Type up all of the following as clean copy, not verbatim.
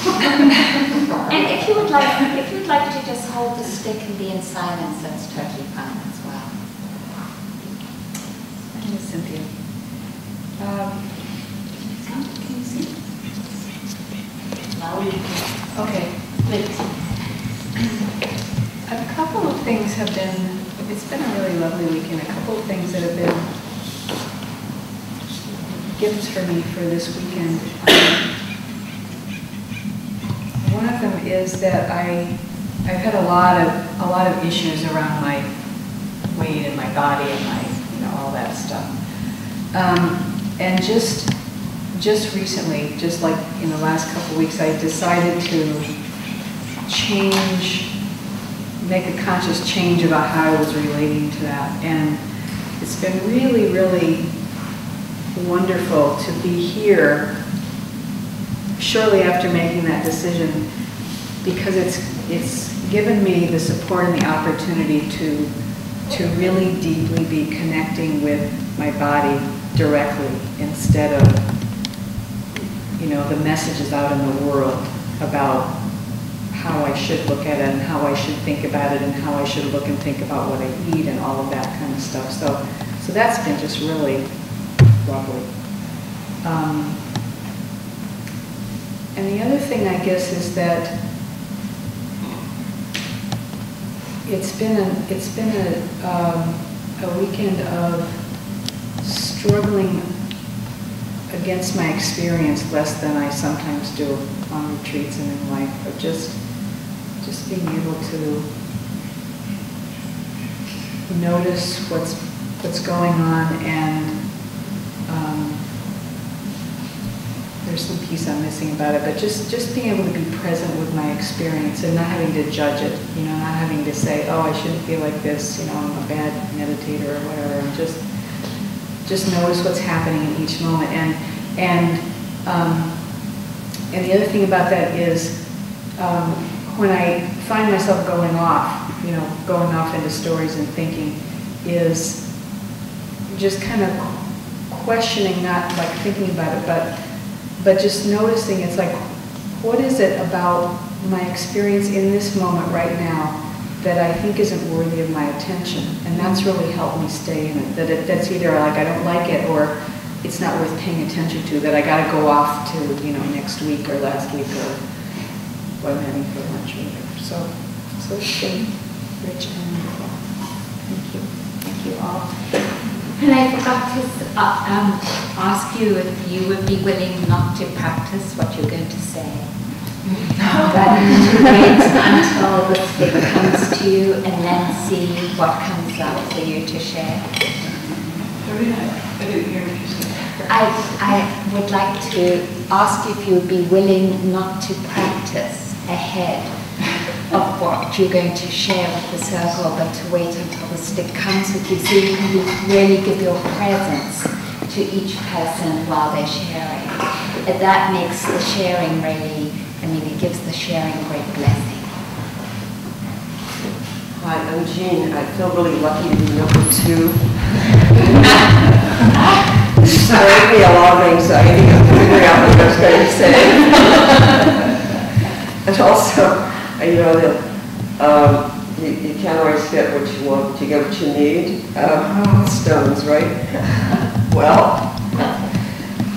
And if you would like to just hold the stick and be in silence, that's totally fine as well. Thank you, Cynthia. Can you see? Okay. Please. A couple of things have been, it's been a really lovely weekend, a couple of things that have been gifts for me for this weekend. One of them is that I've had a lot of issues around my weight and my body and my, all that stuff. And just recently, just like in the last couple of weeks, I decided to make a conscious change about how I was relating to that. And it's been really, really wonderful to be here shortly after making that decision, because it's given me the support and the opportunity to really deeply be connecting with my body directly, instead of the messages out in the world about how I should look at it and how I should think about it and how I should look and think about what I eat and all of that kind of stuff. So that's been just really lovely. And the other thing, I guess, is that it's been a weekend of struggling against my experience less than I sometimes do on retreats and in life, but just being able to notice what's going on, and there's some piece I'm missing about it, but just being able to be present with my experience and not having to judge it, not having to say, oh, I shouldn't feel like this, I'm a bad meditator or whatever, and just notice what's happening in each moment. And the other thing about that is when I find myself going off into stories and thinking, is just kind of questioning, not like thinking about it, but just noticing. It's like, what is it about my experience in this moment right now that I think isn't worthy of my attention? And that's really helped me stay in it. That's either like I don't like it, or it's not worth paying attention to, that I got to go off to next week or last week or what I'm having for lunch or whatever. So it's been rich and wonderful. Thank you all. And I forgot to ask you if you would be willing not to practice what you're going to say. But to wait until the stick comes to you and then see what comes up for you to share. I would like to ask you if you would be willing not to practice ahead of what you're going to share with the circle, but to wait until the stick comes with you, so you can really give your presence to each person while they're sharing. That makes the sharing really, it gives the sharing a great blessing. Hi, I'm Jean. I feel really lucky to be number 2. This gave me a lot of anxiety of figuring out what I was going to say. And also, that you can't always get what you want, you get what you need. Stones, right? Well,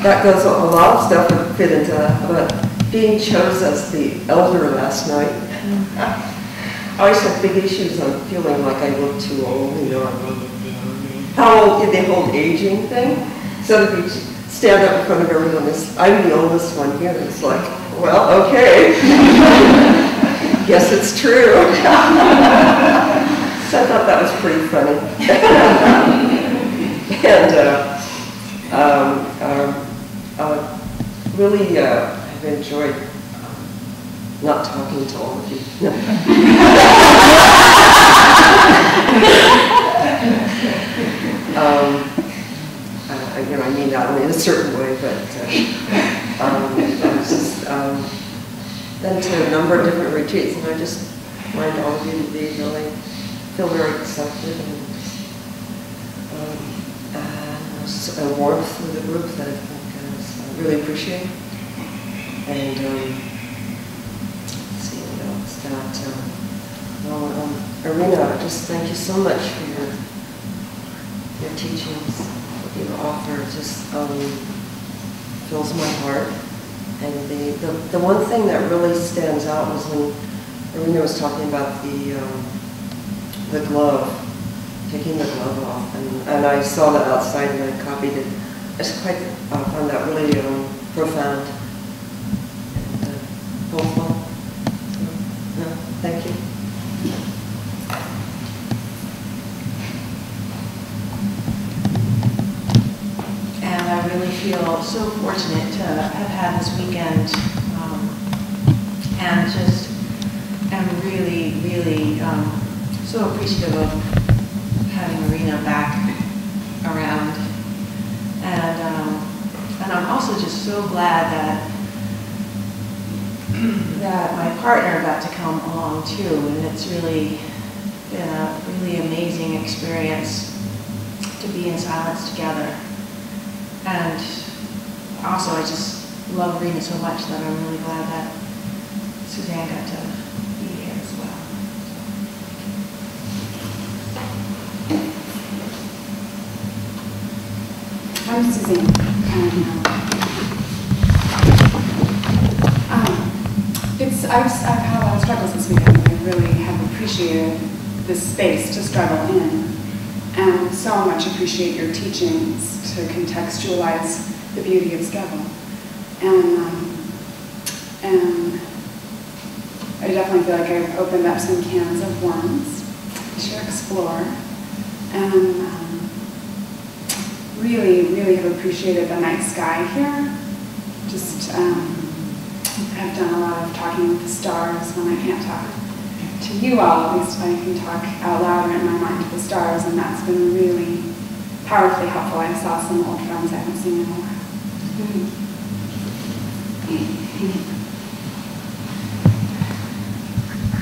that goes, a lot of stuff would fit into that, but being chosen as the elder last night, I always have big issues on feeling like I look too old, How old did the whole aging thing? So if you stand up in front of everyone, I'm the oldest one here, it's like, well, okay. Guess it's true. So I thought that was pretty funny. And really, I've enjoyed not talking to all of you. I mean that in a certain way, but been to a number of different retreats, and I just find all of you to be really, feel very accepted, and a warmth of the group that I think I really appreciate. And well, Arinna, just thank you so much for your teachings, what you offer. Just fills my heart. And the one thing that really stands out was when Arinna was talking about the glove, taking the glove off, and I saw that outside and I copied it. I just quite found that really profound and hopeful. So, no, thank you. And I really feel so fortunate to have had this weekend, and just am really, really so appreciative of having Arinna back around. And I'm also just so glad that my partner got to come along too, and it's really been a really amazing experience to be in silence together. And also, I just love Arinna so much that I'm really glad that Suzanne got to be here as well. I'm Suzanne. I've had a lot of struggles this weekend. I really have appreciated this space to struggle in, and so much appreciate your teachings to contextualize the beauty of struggle. And I definitely feel like I've opened up some cans of worms to explore, and really, really have appreciated the night sky here. Just I've done a lot of talking with the stars when I can't talk to you all. At least I can talk out loud or in my mind to the stars, and that's been really powerfully helpful. I saw some old friends I haven't seen in a while.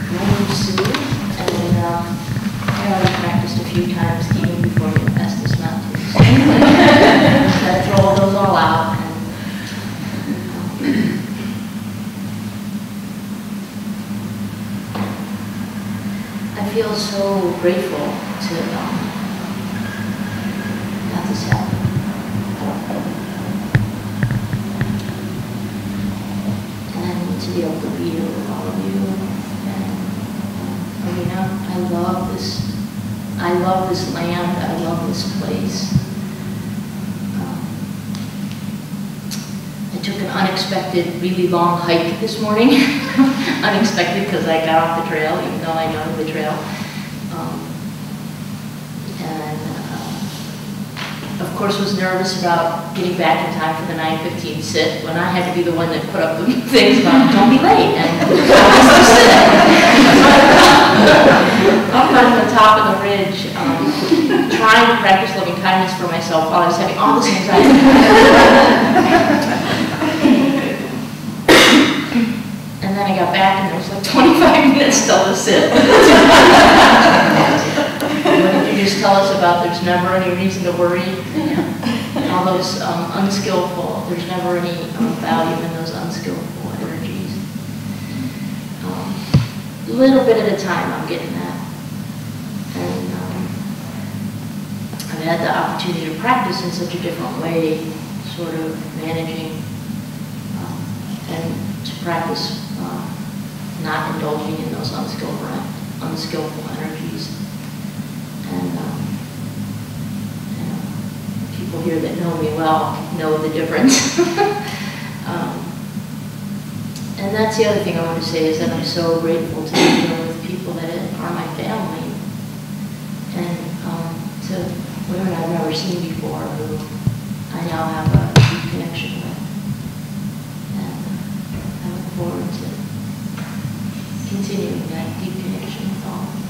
My name's Sue, and I already practiced a few times even before you asked us not to. So I throw those all out. I feel so grateful to have this happen. And to be able to be here with all of you. And Arinna, I love this land. I love this place. I took an unexpected, really long hike this morning. Unexpected because I got off the trail, even though I know the trail. Of course, was nervous about getting back in time for the 9:15 sit when I had to be the one that put up the things about don't be late and up on the top of the ridge, trying to practice loving kindness for myself while I was having all this anxiety. And then I got back and there was like 25 minutes till the sit. What did you just tell us about there's never any reason to worry? All those unskillful, there's never any value in those unskillful energies. A little bit at a time I'm getting that. And I've had the opportunity to practice in such a different way, sort of managing and to practice not indulging in those unskillful energies. And people here that know me well know the difference. And that's the other thing I want to say is that I'm so grateful to be here with people that are my family and to women I've never seen before who I now have a deep connection with. And I look forward to continuing that deep connection with all of you.